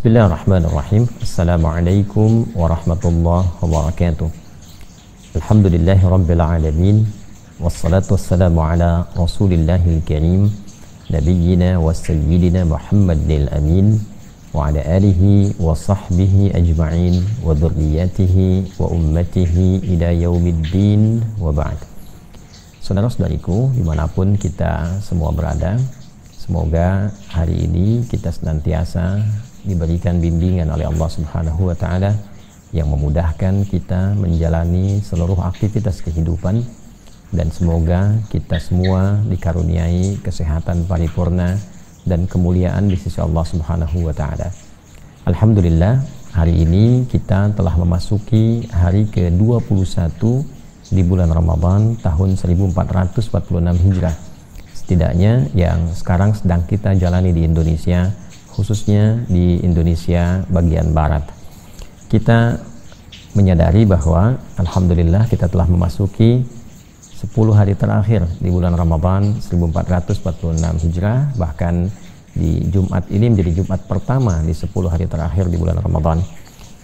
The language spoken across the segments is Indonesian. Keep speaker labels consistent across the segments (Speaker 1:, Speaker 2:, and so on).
Speaker 1: Bismillahirrahmanirrahim. Assalamualaikum warahmatullahi wabarakatuh. Alhamdulillahi rabbil alamin. Wassalatu wassalamu ala rasulillahil karim, nabiyyina wa sayyidina Muhammadil amin, wa ala alihi wa sahbihi ajma'in, wa dhurriyyatihi wa ummatihi ila yaumiddin, wa ba'd. Saudara-saudariku dimanapun kita semua berada, semoga hari ini kita senantiasa diberikan bimbingan oleh Allah Subhanahu wa Ta'ala yang memudahkan kita menjalani seluruh aktivitas kehidupan, dan semoga kita semua dikaruniai kesehatan paripurna dan kemuliaan di sisi Allah Subhanahu wa Ta'ala. Alhamdulillah, hari ini kita telah memasuki hari ke-21 di bulan Ramadan tahun 1446 Hijrah. Setidaknya yang sekarang sedang kita jalani di Indonesia, khususnya di Indonesia bagian barat. Kita menyadari bahwa alhamdulillah kita telah memasuki 10 hari terakhir di bulan Ramadan 1446 Hijrah. Bahkan di Jumat ini menjadi Jumat pertama di 10 hari terakhir di bulan Ramadan.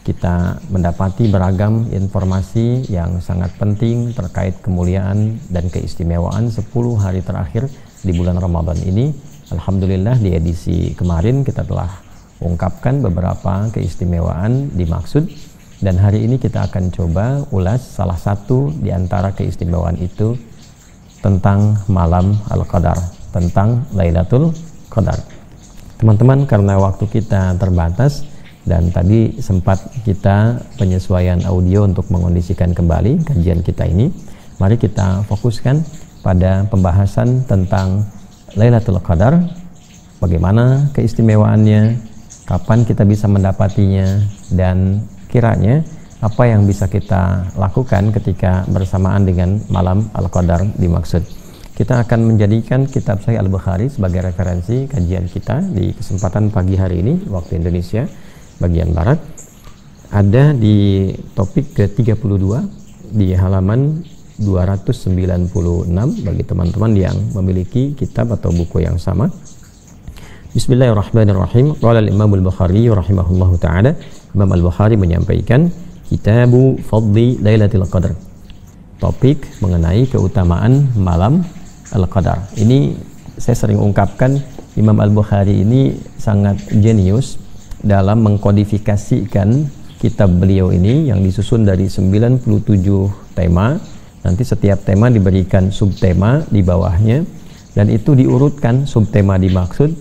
Speaker 1: Kita mendapati beragam informasi yang sangat penting terkait kemuliaan dan keistimewaan 10 hari terakhir di bulan Ramadan ini. Alhamdulillah di edisi kemarin kita telah ungkapkan beberapa keistimewaan dimaksud, dan hari ini kita akan coba ulas salah satu di antara keistimewaan itu tentang malam Al-Qadar, tentang Lailatul Qadar. Teman-teman, karena waktu kita terbatas dan tadi sempat kita penyesuaian audio untuk mengondisikan kembali kajian kita ini, mari kita fokuskan pada pembahasan tentang Lailatul Qadar, bagaimana keistimewaannya, kapan kita bisa mendapatinya, dan kiranya apa yang bisa kita lakukan ketika bersamaan dengan malam Al-Qadar dimaksud. Kita akan menjadikan kitab Sahih Al-Bukhari sebagai referensi kajian kita di kesempatan pagi hari ini waktu Indonesia bagian barat. Ada di topik ke-32 di halaman 296 bagi teman-teman yang memiliki kitab atau buku yang sama. Bismillahirrahmanirrahim. Qala al-Imam al-Bukhari rahimahullahu taala, Imam Al-Bukhari menyampaikan Kitabu Fadli Lailatul Qadar. Topik mengenai keutamaan malam Al-Qadar. Ini saya sering ungkapkan, Imam Al-Bukhari ini sangat jenius dalam mengkodifikasikan kitab beliau ini yang disusun dari 97 tema. Nanti setiap tema diberikan subtema di bawahnya, dan itu diurutkan subtema dimaksud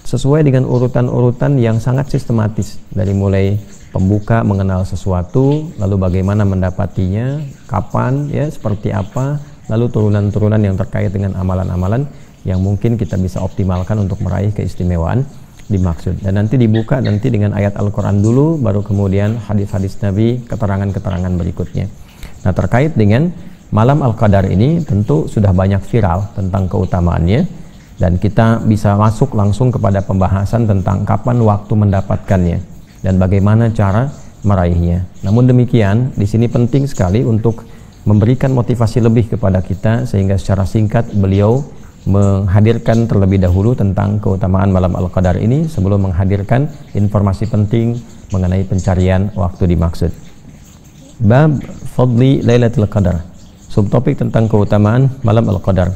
Speaker 1: sesuai dengan urutan-urutan yang sangat sistematis, dari mulai pembuka mengenal sesuatu, lalu bagaimana mendapatinya, kapan, ya seperti apa, lalu turunan-turunan yang terkait dengan amalan-amalan yang mungkin kita bisa optimalkan untuk meraih keistimewaan dimaksud. Dan nanti dibuka nanti dengan ayat Al-Quran dulu, baru kemudian hadis-hadis Nabi, keterangan-keterangan berikutnya. Nah, terkait dengan malam Al-Qadar ini tentu sudah banyak viral tentang keutamaannya, dan kita bisa masuk langsung kepada pembahasan tentang kapan waktu mendapatkannya dan bagaimana cara meraihnya. Namun demikian, di sini penting sekali untuk memberikan motivasi lebih kepada kita, sehingga secara singkat beliau menghadirkan terlebih dahulu tentang keutamaan malam Al-Qadar ini sebelum menghadirkan informasi penting mengenai pencarian waktu dimaksud. Bab Fadli Lailatul Qadar, subtopik tentang keutamaan malam Al-Qadar.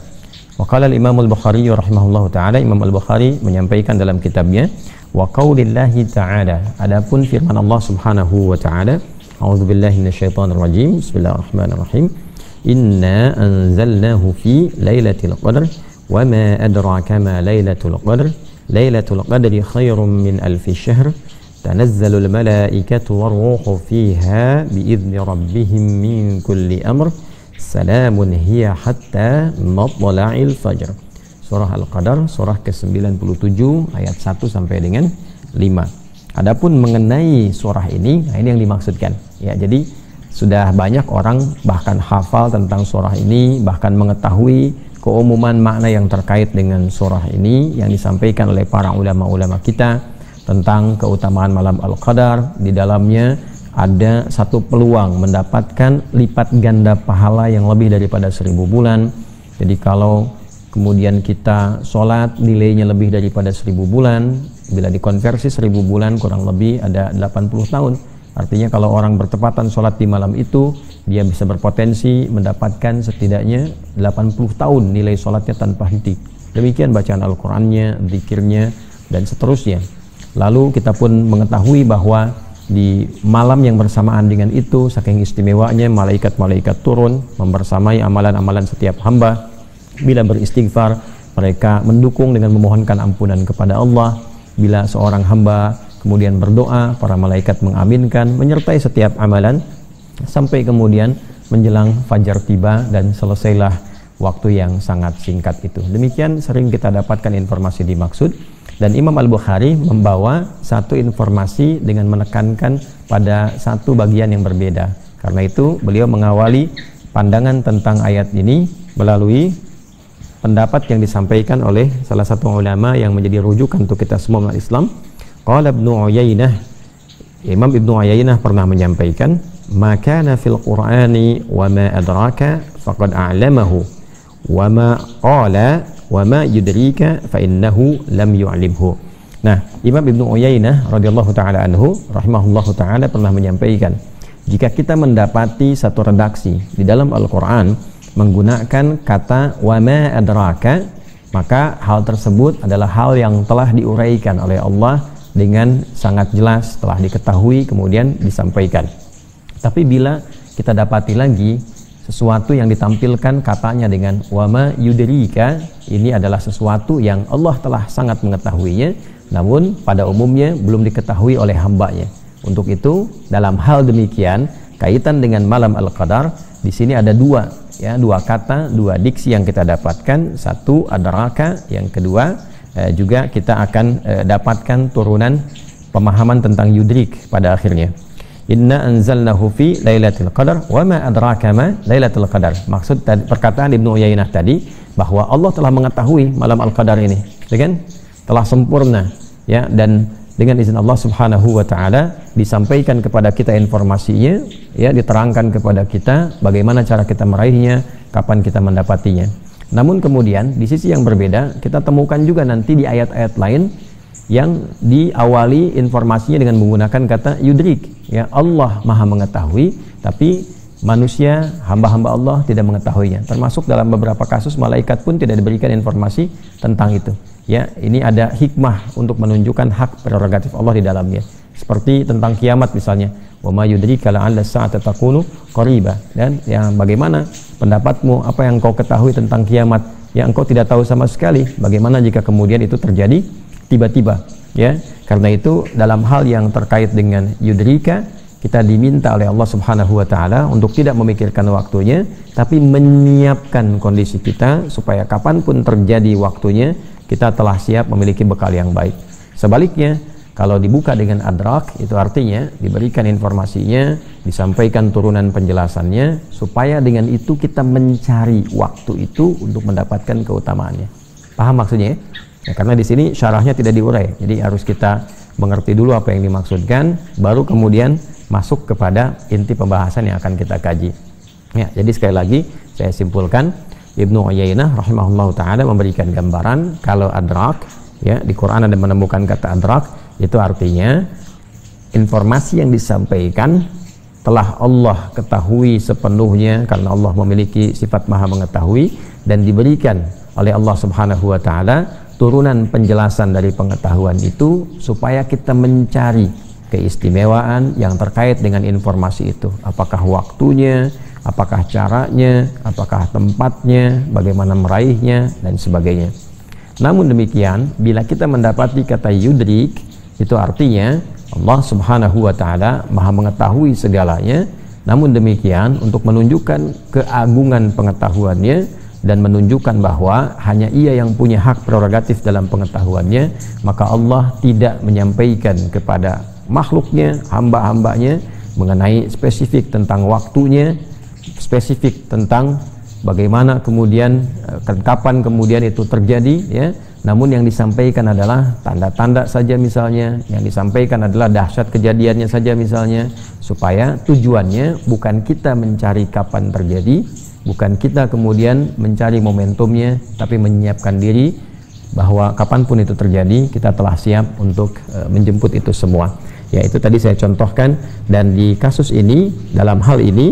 Speaker 1: Wa qala al-Imam Al-Bukhari rahimahullahu taala, Imam Al-Bukhari menyampaikan dalam kitabnya, wa qaulillahi ta'ala, adapun firman Allah Subhanahu wa taala, a'udzubillahi minasyaitonir rajim, bismillahirrahmanirrahim, inna anzalnahu fi lailatul qadar wa ma adraka ma lailatul qadar lailatul qadri khairum min alfi syahr tanazzalul malaikatu war-ruhu fiha bi'izni rabbihim min kulli amr salamun hiya hatta matla'il fajr. Surah Al-Qadar, surah ke-97 ayat 1 sampai dengan 5. Adapun mengenai surah ini, nah ini yang dimaksudkan. Ya, jadi sudah banyak orang bahkan hafal tentang surah ini, bahkan mengetahui keumuman makna yang terkait dengan surah ini yang disampaikan oleh para ulama-ulama kita tentang keutamaan malam Al-Qadar. Di dalamnya ada satu peluang mendapatkan lipat ganda pahala yang lebih daripada 1000 bulan. Jadi kalau kemudian kita sholat nilainya lebih daripada 1000 bulan, Bila dikonversi 1000 bulan kurang lebih ada 80 tahun. Artinya kalau orang bertepatan sholat di malam itu, dia bisa berpotensi mendapatkan setidaknya 80 tahun nilai sholatnya tanpa henti. Demikian bacaan Al-Qur'annya, zikirnya, dan seterusnya. Lalu kita pun mengetahui bahwa di malam yang bersamaan dengan itu, saking istimewanya, malaikat-malaikat turun membersamai amalan-amalan setiap hamba. Bila beristighfar, mereka mendukung dengan memohonkan ampunan kepada Allah. Bila seorang hamba kemudian berdoa, para malaikat mengaminkan, menyertai setiap amalan, sampai kemudian menjelang fajar tiba dan selesailah waktu yang sangat singkat itu. Demikian sering kita dapatkan informasi dimaksud. Dan Imam Al-Bukhari membawa satu informasi dengan menekankan pada satu bagian yang berbeda. Karena itu beliau mengawali pandangan tentang ayat ini melalui pendapat yang disampaikan oleh salah satu ulama yang menjadi rujukan untuk kita semua umat Islam. Qala Ibnu Uyainah, Imam Ibnu Uyainah pernah menyampaikan, "Ma kana fil Qur'ani wa ma adraka faqad a'lamahu wa ma qala wa ma yudrika fa innahu lam yu'limhu." Nah, Imam Ibnu Uyainah radhiyallahu taala anhu rahimahullahu taala pernah menyampaikan, jika kita mendapati satu redaksi di dalam Al-Qur'an menggunakan kata wa ma adraka, maka hal tersebut adalah hal yang telah diuraikan oleh Allah dengan sangat jelas, telah diketahui kemudian disampaikan. Tapi bila kita dapati lagi sesuatu yang ditampilkan katanya dengan wama yudrika, ini adalah sesuatu yang Allah telah sangat mengetahuinya, namun pada umumnya belum diketahui oleh hambanya. Untuk itu dalam hal demikian kaitan dengan malam Al-Qadar, di sini ada dua kata, dua diksi yang kita dapatkan. Satu adraka, yang kedua juga kita akan dapatkan turunan pemahaman tentang yudrik pada akhirnya. Inna anzalnahu fi lailatul qadar wa ma adraka ma lailatul qadar. Maksud perkataan Ibnu Uyainah tadi bahwa Allah telah mengetahui malam Al-Qadar ini, ya kan? Telah sempurna, ya, dan dengan izin Allah Subhanahu wa taala disampaikan kepada kita informasinya, ya, diterangkan kepada kita bagaimana cara kita meraihnya, kapan kita mendapatinya. Namun kemudian di sisi yang berbeda kita temukan juga nanti di ayat-ayat lain yang diawali informasinya dengan menggunakan kata yudrik, ya, Allah maha mengetahui, tapi manusia, hamba-hamba Allah tidak mengetahuinya. Termasuk dalam beberapa kasus malaikat pun tidak diberikan informasi tentang itu. Ya, ini ada hikmah untuk menunjukkan hak prerogatif Allah di dalamnya. Seperti tentang kiamat misalnya, wa ma yudrika la'alla as-sa'ata takunu qariba. Dan yang bagaimana pendapatmu, apa yang kau ketahui tentang kiamat yang engkau tidak tahu sama sekali, bagaimana jika kemudian itu terjadi tiba-tiba, ya. Karena itu dalam hal yang terkait dengan yudrika, kita diminta oleh Allah Subhanahu wa taala untuk tidak memikirkan waktunya, tapi menyiapkan kondisi kita supaya kapanpun terjadi waktunya kita telah siap memiliki bekal yang baik. Sebaliknya, kalau dibuka dengan adrak, itu artinya diberikan informasinya, disampaikan turunan penjelasannya, supaya dengan itu kita mencari waktu itu untuk mendapatkan keutamaannya. Paham maksudnya, ya? Ya, karena di sini syarahnya tidak diurai, jadi harus kita mengerti dulu apa yang dimaksudkan, baru kemudian masuk kepada inti pembahasan yang akan kita kaji. Ya, jadi sekali lagi saya simpulkan, Ibnu Uyainah rahimahullah taala memberikan gambaran kalau adrak, ya, di Quran ada menemukan kata adrak, itu artinya informasi yang disampaikan telah Allah ketahui sepenuhnya karena Allah memiliki sifat maha mengetahui, dan diberikan oleh Allah Subhanahu wa taala turunan penjelasan dari pengetahuan itu supaya kita mencari keistimewaan yang terkait dengan informasi itu. Apakah waktunya, apakah caranya, apakah tempatnya, bagaimana meraihnya, dan sebagainya. Namun demikian, bila kita mendapati kata yudrik, itu artinya Allah Subhanahu wa taala maha mengetahui segalanya. Namun demikian, untuk menunjukkan keagungan pengetahuannya dan menunjukkan bahwa hanya Ia yang punya hak prerogatif dalam pengetahuannya, maka Allah tidak menyampaikan kepada makhluknya, hamba-hambanya, mengenai spesifik tentang waktunya, spesifik tentang bagaimana kemudian kapan kemudian itu terjadi, ya. Namun yang disampaikan adalah tanda-tanda saja misalnya, yang disampaikan adalah dahsyat kejadiannya saja misalnya, supaya tujuannya bukan kita mencari kapan terjadi, bukan kita kemudian mencari momentumnya, tapi menyiapkan diri bahwa kapanpun itu terjadi kita telah siap untuk menjemput itu semua. Ya, itu tadi saya contohkan, dan di kasus ini, dalam hal ini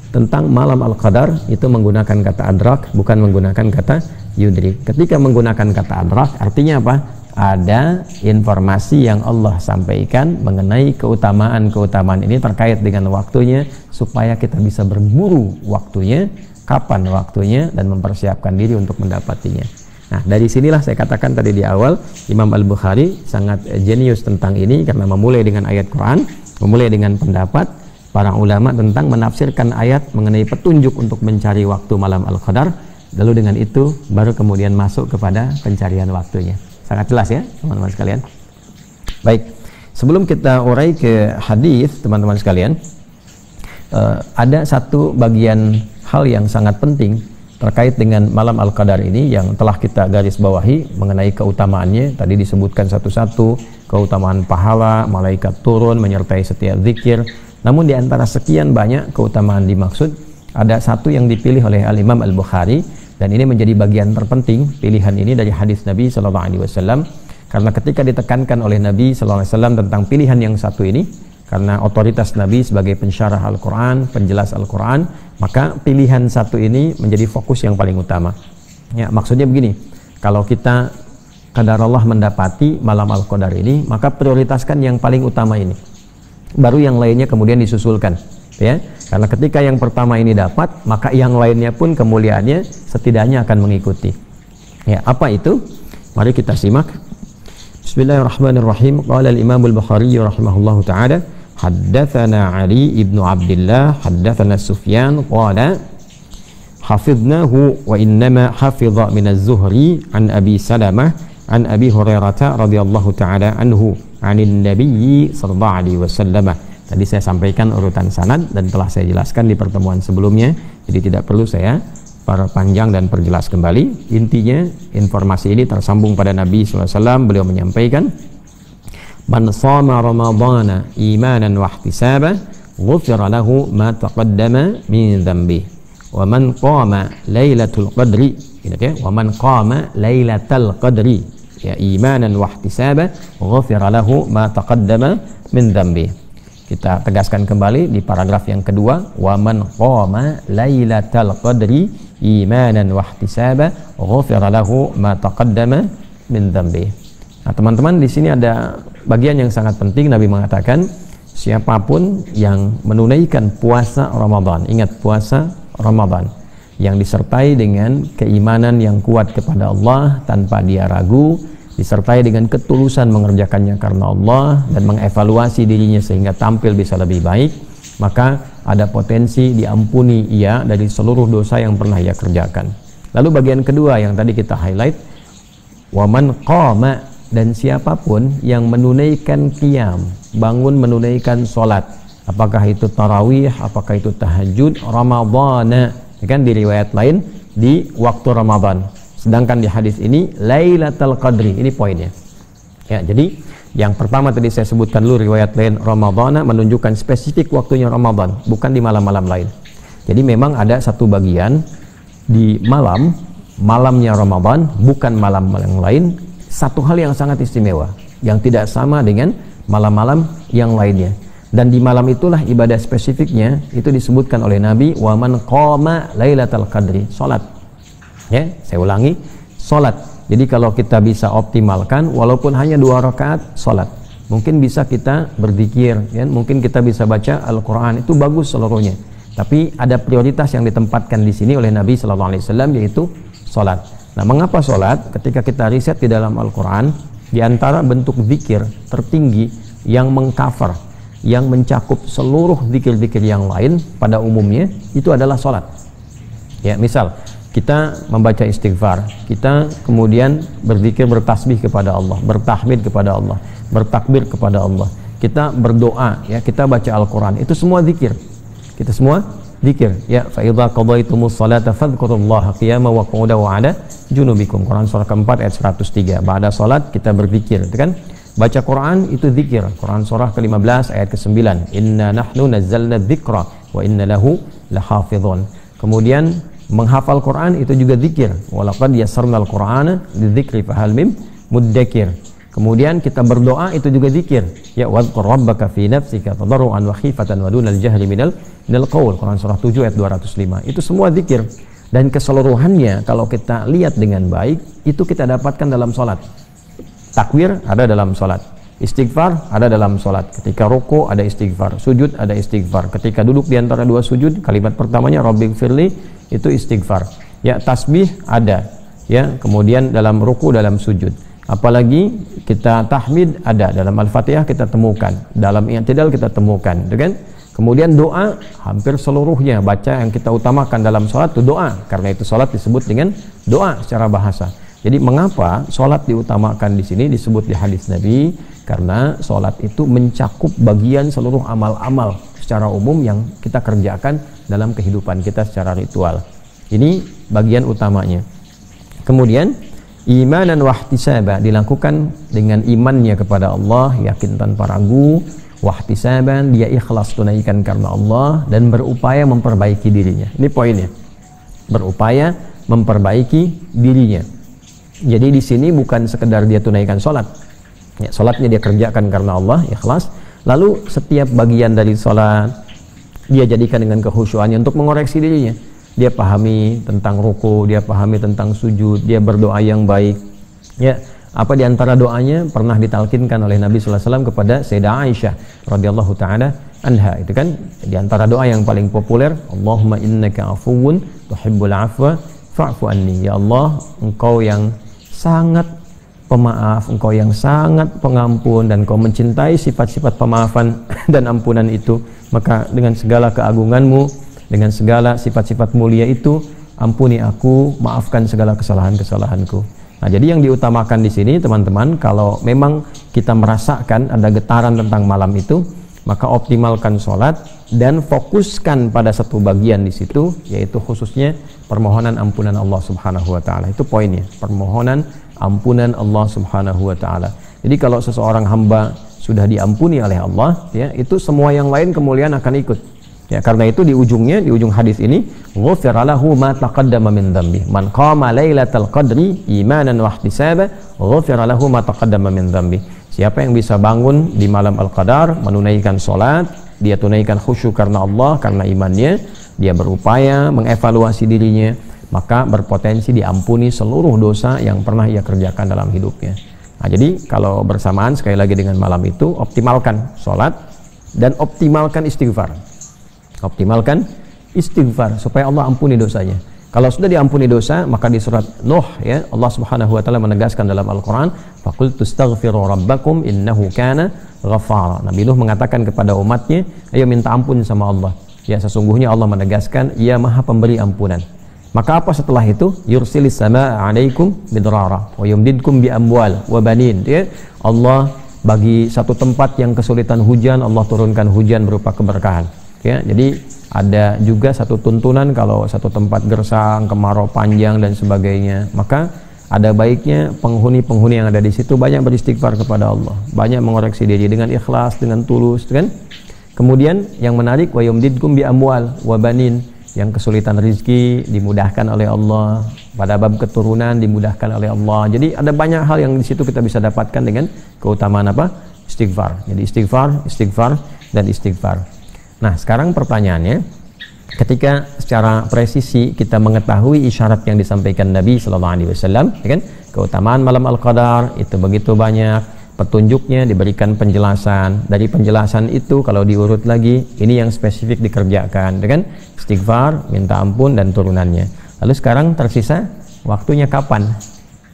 Speaker 1: tentang malam Al-Qadar itu menggunakan kata adrak, bukan menggunakan kata yudrik. Ketika menggunakan kata adrak artinya apa? Ada informasi yang Allah sampaikan mengenai keutamaan-keutamaan ini terkait dengan waktunya, supaya kita bisa berburu waktunya, kapan waktunya, dan mempersiapkan diri untuk mendapatinya. Nah, dari sinilah saya katakan tadi di awal, Imam Al-Bukhari sangat jenius tentang ini, karena memulai dengan ayat Quran, memulai dengan pendapat para ulama tentang menafsirkan ayat mengenai petunjuk untuk mencari waktu malam Al-Qadar, lalu dengan itu baru kemudian masuk kepada pencarian waktunya. Sangat jelas ya teman-teman sekalian. Baik, sebelum kita urai ke hadis teman-teman sekalian, ada satu bagian hal yang sangat penting terkait dengan malam Al-Qadar ini yang telah kita garis bawahi mengenai keutamaannya. Tadi disebutkan satu-satu keutamaan pahala, malaikat turun menyertai setiap zikir. Namun di antara sekian banyak keutamaan dimaksud, ada satu yang dipilih oleh Al-Imam Al-Bukhari, dan ini menjadi bagian terpenting pilihan ini dari hadis Nabi SAW, karena ketika ditekankan oleh Nabi SAW tentang pilihan yang satu ini, karena otoritas Nabi sebagai pensyarah Al-Quran, penjelas Al-Quran, maka pilihan satu ini menjadi fokus yang paling utama. Ya, maksudnya begini, kalau kita qadarullah mendapati malam Al-Qadar ini, maka prioritaskan yang paling utama ini, baru yang lainnya kemudian disusulkan. Ya, karena ketika yang pertama ini dapat, maka yang lainnya pun kemuliaannya setidaknya akan mengikuti. Ya, apa itu? Mari kita simak. Bismillahirrahmanirrahim. Qala al-Imam al-Bukhari rahimahullahu taala, haddatsana Ali ibnu Abdullah, haddatsana Sufyan qala hafidnahu wa innama hafidha min az-Zuhri an Abi Salamah an Abi Hurairah radhiyallahu taala anhu 'anin Nabi sallallahu alaihi wasallam. Tadi saya sampaikan urutan sanad dan telah saya jelaskan di pertemuan sebelumnya, jadi tidak perlu saya perpanjang dan perjelas kembali. Intinya informasi ini tersambung pada Nabi SAW. Beliau menyampaikan, man shama ramadhana imanan wa ihtisaban ghufira lahu ma taqaddama min dhanbi wa man qama lailatul qadri, ya, wa man qama lailatal qadri ya imanan wa ihtisaban ghufira lahu ma taqaddama min dhanbi. Kita tegaskan kembali di paragraf yang kedua, wa man qama lailatal qadri imanan wa ihtisaban ghufira lahu ma taqaddama min dhanbi. Nah, teman-teman, di sini ada bagian yang sangat penting. Nabi mengatakan, siapapun yang menunaikan puasa Ramadan, ingat puasa Ramadan yang disertai dengan keimanan yang kuat kepada Allah tanpa dia ragu, disertai dengan ketulusan mengerjakannya karena Allah dan mengevaluasi dirinya sehingga tampil bisa lebih baik, maka ada potensi diampuni ia dari seluruh dosa yang pernah ia kerjakan. Lalu bagian kedua yang tadi kita highlight, waman qama, dan siapapun yang menunaikan qiyam, bangun menunaikan sholat, apakah itu tarawih, apakah itu tahajud, Ramadhana, kan di riwayat lain di waktu Ramadan. Sedangkan di hadis ini Lailatul Qadri, ini poinnya. Ya, jadi yang pertama tadi saya sebutkan dulu riwayat lain Ramadhana menunjukkan spesifik waktunya Ramadan, bukan di malam-malam lain. Jadi memang ada satu bagian di malamnya Ramadan, bukan malam yang lain. Satu hal yang sangat istimewa, yang tidak sama dengan malam-malam yang lainnya. Dan di malam itulah ibadah spesifiknya itu disebutkan oleh Nabi, wa man qama Lailatul Qadri, salat. Ya, saya ulangi, sholat. Jadi kalau kita bisa optimalkan, walaupun hanya 2 rakaat sholat, mungkin bisa kita berzikir, ya, mungkin kita bisa baca Al-Quran, itu bagus seluruhnya. Tapi ada prioritas yang ditempatkan di sini oleh Nabi SAW, yaitu sholat. Nah, mengapa sholat? Ketika kita riset di dalam Al-Quran, di antara bentuk zikir tertinggi yang mengcover, yang mencakup seluruh zikir-zikir yang lain pada umumnya, itu adalah sholat. Ya, misal kita membaca istighfar, kita kemudian berzikir, bertasbih kepada Allah, bertahmid kepada Allah, bertakbir kepada Allah, kita berdoa, ya, kita baca Al-Quran, itu semua zikir. Kita semua zikir. Ya, fa idza qadaytumus salata fadhkurullaha qiyaman wa qu'udan wa 'ala junubikum. Quran surah keempat ayat 103. Ba'da salat kita berzikir, itu kan? Baca Quran itu zikir. Quran surah ke-15 ayat ke-9. Inna nahnu nazzalna dzikra wa inna lahu lahafizun. Kemudian Menghafal Quran itu juga zikir. Walaqad yassarnal Qur'ana lidzikri fahal mim muddakir. Kemudian kita berdoa itu juga zikir. Ya wadhkur rabbaka fi nafsika tadarruan wa khifatan wa dunal jahri minal qaul. Quran surah 7 ayat 205. Itu semua zikir. Dan keseluruhannya kalau kita lihat dengan baik itu kita dapatkan dalam salat. Takbir ada dalam salat. Istighfar ada dalam salat. Ketika ruku ada istighfar, sujud ada istighfar. Ketika duduk di antara dua sujud, kalimat pertamanya Rabbighfirli itu istighfar. Ya, tasbih ada. Ya, kemudian dalam ruku, dalam sujud. Apalagi kita tahmid ada dalam Al-Fatihah kita temukan, dalam i'tidal kita temukan, kan? Kemudian doa hampir seluruhnya baca yang kita utamakan dalam salat itu doa. Karena itu salat disebut dengan doa secara bahasa. Jadi mengapa salat diutamakan di sini disebut di hadis Nabi? Karena salat itu mencakup bagian seluruh amal-amal secara umum yang kita kerjakan dalam kehidupan kita secara ritual. Ini bagian utamanya. Kemudian imanan wahtisaba dilakukan dengan imannya kepada Allah, yakin tanpa ragu, wahtisaban dia ikhlas tunaikan karena Allah dan berupaya memperbaiki dirinya. Ini poinnya. Berupaya memperbaiki dirinya. Jadi di sini bukan sekedar dia tunaikan salat. Ya, salatnya dia kerjakan karena Allah, ikhlas. Lalu setiap bagian dari salat dia jadikan dengan kekhusyuannya untuk mengoreksi dirinya. Dia pahami tentang ruku, dia pahami tentang sujud, dia berdoa yang baik. Ya, apa di antara doanya pernah ditalkinkan oleh Nabi sallallahu alaihi wasallam kepada Sayyidah Aisyah radhiyallahu taala anha, itu kan di antara doa yang paling populer, Allahumma innaka afuwun tuhibbul afwa fa'fu anni. Ya Allah, Engkau yang sangat pemaaf, Engkau yang sangat pengampun dan Engkau mencintai sifat-sifat pemaafan dan ampunan itu, maka dengan segala keagunganmu, dengan segala sifat-sifat mulia itu, ampuni aku, maafkan segala kesalahan-kesalahanku. Nah, jadi yang diutamakan di sini teman-teman, kalau memang kita merasakan ada getaran tentang malam itu, maka optimalkan sholat dan fokuskan pada satu bagian di situ, yaitu khususnya permohonan ampunan Allah Subhanahu wa taala. Itu poinnya, permohonan ampunan Allah Subhanahu wa taala. Jadi kalau seseorang hamba sudah diampuni oleh Allah, ya, itu semua yang lain kemuliaan akan ikut. Ya, karena itu di ujungnya, di ujung hadis ini, ghufira lahu ma taqaddama min dhanbi. Man qama lailatal qadri imanan wa ihtisaba, ghufira lahu ma taqaddama min dhanbi. Siapa yang bisa bangun di malam Al-Qadar, menunaikan salat, dia tunaikan khusyuk karena Allah, karena imannya, dia berupaya mengevaluasi dirinya, maka berpotensi diampuni seluruh dosa yang pernah ia kerjakan dalam hidupnya. Nah, jadi kalau bersamaan sekali lagi dengan malam itu, optimalkan salat dan optimalkan istighfar. Optimalkan istighfar supaya Allah ampuni dosanya. Kalau sudah diampuni dosa, maka di surat Nuh, ya, Allah Subhanahu wa taala menegaskan dalam Al-Qur'an, faqultu astaghfiru rabbakum innahu kana ghaffara. Nabi Nuh mengatakan kepada umatnya, ayo minta ampun sama Allah. Ya, sesungguhnya Allah menegaskan, Ia Maha Pemberi ampunan. Maka apa setelah itu? Yursilis samaa 'alaikum bidrara wa yumdidkum bi amwal wa banin. Ya, Allah bagi satu tempat yang kesulitan hujan, Allah turunkan hujan berupa keberkahan. Ya, jadi ada juga satu tuntunan kalau satu tempat gersang, kemarau panjang dan sebagainya, maka ada baiknya penghuni-penghuni yang ada di situ banyak beristighfar kepada Allah, banyak mengoreksi diri dengan ikhlas, dengan tulus, kan? Kemudian yang menarik, wa yumdidkum bi amwal wa banin, yang kesulitan rizki dimudahkan oleh Allah, pada bab keturunan dimudahkan oleh Allah. Jadi ada banyak hal yang di situ kita bisa dapatkan dengan keutamaan apa? Istighfar. Jadi istighfar, istighfar dan istighfar. Nah, sekarang pertanyaannya, ketika secara presisi kita mengetahui isyarat yang disampaikan Nabi Sallallahu Alaihi Wasallam, ya kan, keutamaan malam Al-Qadar itu begitu banyak, petunjuknya diberikan penjelasan. Dari penjelasan itu kalau diurut lagi, ini yang spesifik dikerjakan, ya kan, istighfar, minta ampun dan turunannya. Lalu sekarang tersisa waktunya kapan?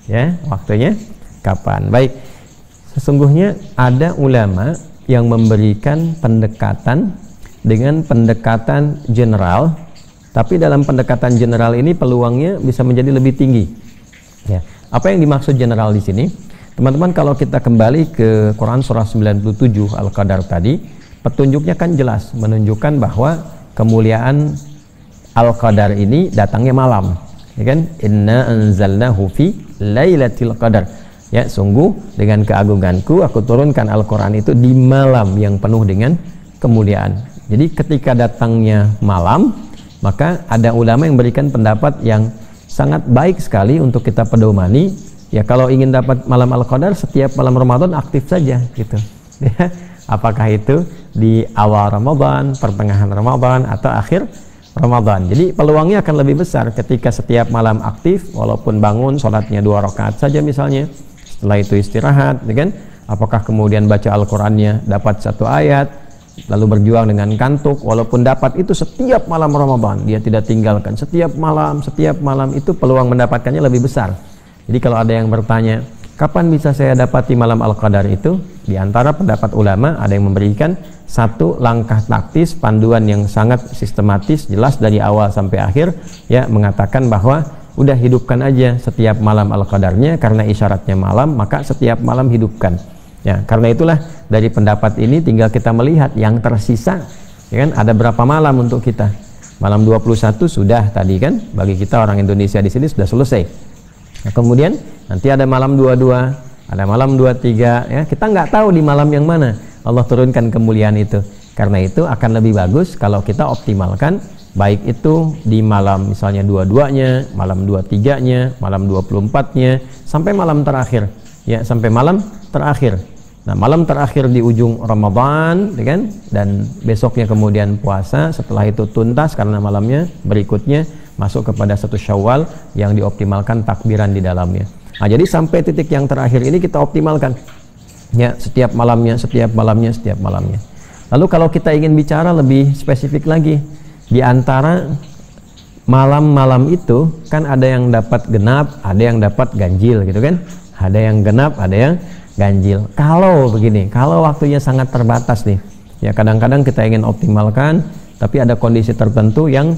Speaker 1: Ya, waktunya kapan? Baik, sesungguhnya ada ulama yang memberikan pendekatan dengan pendekatan general, tapi dalam pendekatan general ini peluangnya bisa menjadi lebih tinggi. Ya. Apa yang dimaksud general di sini? Teman-teman, kalau kita kembali ke Quran surah 97 Al-Qadar tadi, petunjuknya kan jelas menunjukkan bahwa kemuliaan Al-Qadar ini datangnya malam, ya kan? Inna anzalnahu fi lailatul qadar. Ya, sungguh dengan keagunganku aku turunkan Al-Qur'an itu di malam yang penuh dengan kemuliaan. Jadi ketika datangnya malam, Maka ada ulama yang berikan pendapat yang sangat baik sekali untuk kita pedomani. Ya, kalau ingin dapat malam Al-Qadar, setiap malam Ramadan aktif saja gitu. Ya, apakah itu di awal Ramadan, pertengahan Ramadan, atau akhir Ramadan. Jadi peluangnya akan lebih besar ketika setiap malam aktif, walaupun bangun sholatnya 2 rakaat saja misalnya, setelah itu istirahat, ya kan? Apakah kemudian baca Al-Qur'annya dapat 1 ayat, lalu berjuang dengan kantuk, walaupun dapat itu setiap malam Ramadan, dia tidak tinggalkan setiap malam itu peluang mendapatkannya lebih besar. Jadi kalau ada yang bertanya, kapan bisa saya dapati malam Al-Qadar itu? Di antara pendapat ulama ada yang memberikan 1 langkah taktis, panduan yang sangat sistematis, jelas dari awal sampai akhir, ya, mengatakan bahwa udah hidupkan aja setiap malam Al-Qadarnya, karena isyaratnya malam, maka setiap malam hidupkan. Ya, karena itulah dari pendapat ini tinggal kita melihat yang tersisa, ya kan, ada berapa malam untuk kita. Malam 21 sudah tadi kan, bagi kita orang Indonesia di sini sudah selesai. Nah, kemudian nanti ada malam 22, ada malam 23, ya, kita nggak tahu di malam yang mana Allah turunkan kemuliaan itu. Karena itu akan lebih bagus kalau kita optimalkan, baik itu di malam misalnya 22-nya, malam 23-nya, malam 24-nya, sampai malam terakhir, ya, sampai malam terakhir. Nah, malam terakhir di ujung Ramadan, ya kan? Dan besoknya kemudian puasa, setelah itu tuntas karena malamnya berikutnya masuk kepada 1 Syawal yang dioptimalkan takbiran di dalamnya. Nah, jadi sampai titik yang terakhir ini kita optimalkan, ya, setiap malamnya. Lalu kalau kita ingin bicara lebih spesifik lagi, di antara malam-malam itu kan ada yang dapat genap, ada yang dapat ganjil gitu kan, ada yang genap, ada yang ganjil. Kalau begini, kalau waktunya sangat terbatas nih, ya, kadang-kadang kita ingin optimalkan tapi ada kondisi tertentu yang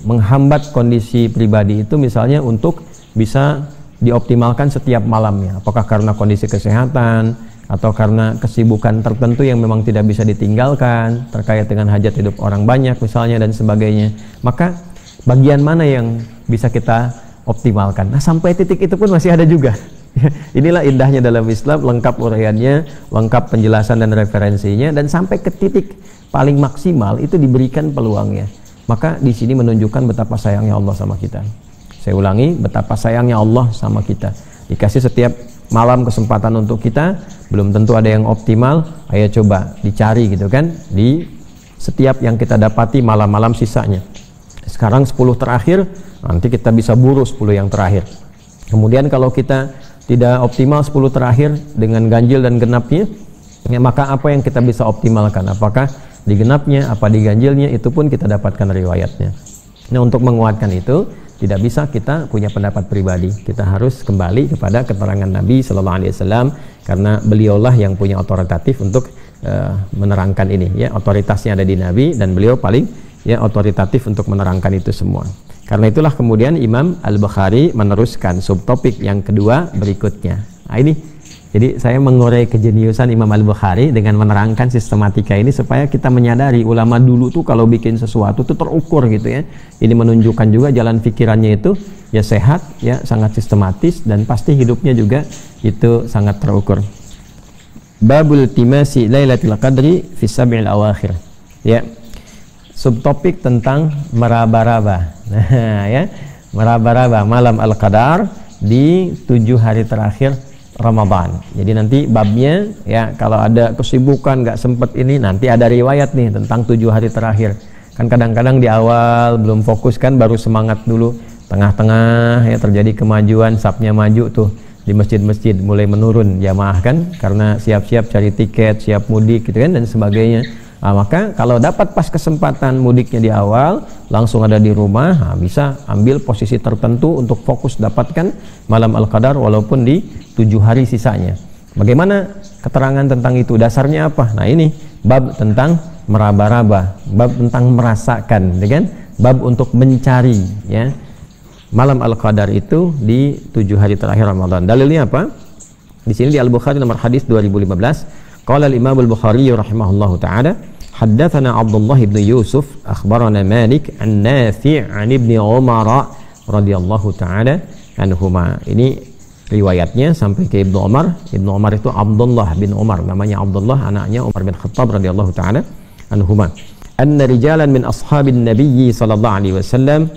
Speaker 1: menghambat kondisi pribadi itu, misalnya untuk bisa dioptimalkan setiap malamnya, apakah karena kondisi kesehatan atau karena kesibukan tertentu yang memang tidak bisa ditinggalkan terkait dengan hajat hidup orang banyak misalnya dan sebagainya. Maka bagian mana yang bisa kita optimalkan? Nah, sampai titik itu pun masih ada juga. Inilah indahnya dalam Islam, lengkap uraiannya, lengkap penjelasan dan referensinya, dan sampai ke titik paling maksimal itu diberikan peluangnya. Maka di sini menunjukkan betapa sayangnya Allah sama kita. Saya ulangi, betapa sayangnya Allah sama kita. Dikasih setiap malam kesempatan untuk kita, belum tentu ada yang optimal. Ayo coba dicari gitu kan, di setiap yang kita dapati malam-malam sisanya. Sekarang 10 terakhir, nanti kita bisa buru 10 yang terakhir. Kemudian kalau kita tidak optimal 10 terakhir dengan ganjil dan genapnya, ya, maka apa yang kita bisa optimalkan? Apakah di genapnya, apa di ganjilnya, itu pun kita dapatkan riwayatnya. Nah, untuk menguatkan itu tidak bisa kita punya pendapat pribadi, kita harus kembali kepada keterangan Nabi Sallallahu Alaihi Wasallam, karena beliaulah yang punya otoritatif untuk menerangkan ini, ya, otoritasnya ada di Nabi dan beliau paling, ya, otoritatif untuk menerangkan itu semua. Karena itulah kemudian Imam Al-Bukhari meneruskan subtopik yang kedua berikutnya. Nah, ini jadi saya mengurai kejeniusan Imam Al-Bukhari dengan menerangkan sistematika ini supaya kita menyadari ulama dulu tuh kalau bikin sesuatu tuh terukur gitu, ya. Ini menunjukkan juga jalan pikirannya itu, ya, sehat, ya, sangat sistematis, dan pasti hidupnya juga itu sangat terukur. Babul timasi Lailatul Qadri fi sab'il awakhir. Ya. Subtopik tentang meraba-raba. Nah, ya, meraba-raba malam Al-Qadar di 7 hari terakhir Ramadan. Jadi nanti babnya, ya, kalau ada kesibukan nggak sempet ini, nanti ada riwayat nih tentang 7 hari terakhir. Kan kadang-kadang di awal belum fokus kan, baru semangat dulu, tengah-tengah, ya, terjadi kemajuan, sapnya maju tuh di masjid-masjid, mulai menurun jamaah kan, karena siap-siap cari tiket, siap mudik gitu kan, dan sebagainya. Nah, maka kalau dapat pas kesempatan mudiknya di awal, langsung ada di rumah, nah, bisa ambil posisi tertentu untuk fokus dapatkan malam Al-Qadar walaupun di 7 hari sisanya. Bagaimana keterangan tentang itu? Dasarnya apa? Nah, ini bab tentang meraba-raba, bab tentang merasakan, kan? Bab untuk mencari, ya, malam Al-Qadar itu di 7 hari terakhir Ramadan. Dalilnya apa? Di sini di Al-Bukhari nomor hadis 2015. Qala al-Imam Al-Bukhari rahimahullahu ta'ala, haddatsana Abdullah bin Yusuf akhbarana Malik an Nafi' an Ibnu Umar radhiyallahu ta'ala anhuma. Ini riwayatnya sampai ke Ibnu Umar. Ibnu Umar itu Abdullah bin Umar, namanya Abdullah, anaknya Umar bin Khattab radhiyallahu ta'ala anhuma. anna rijalan min ashabin nabiyyi sallallahu alaihi wasallam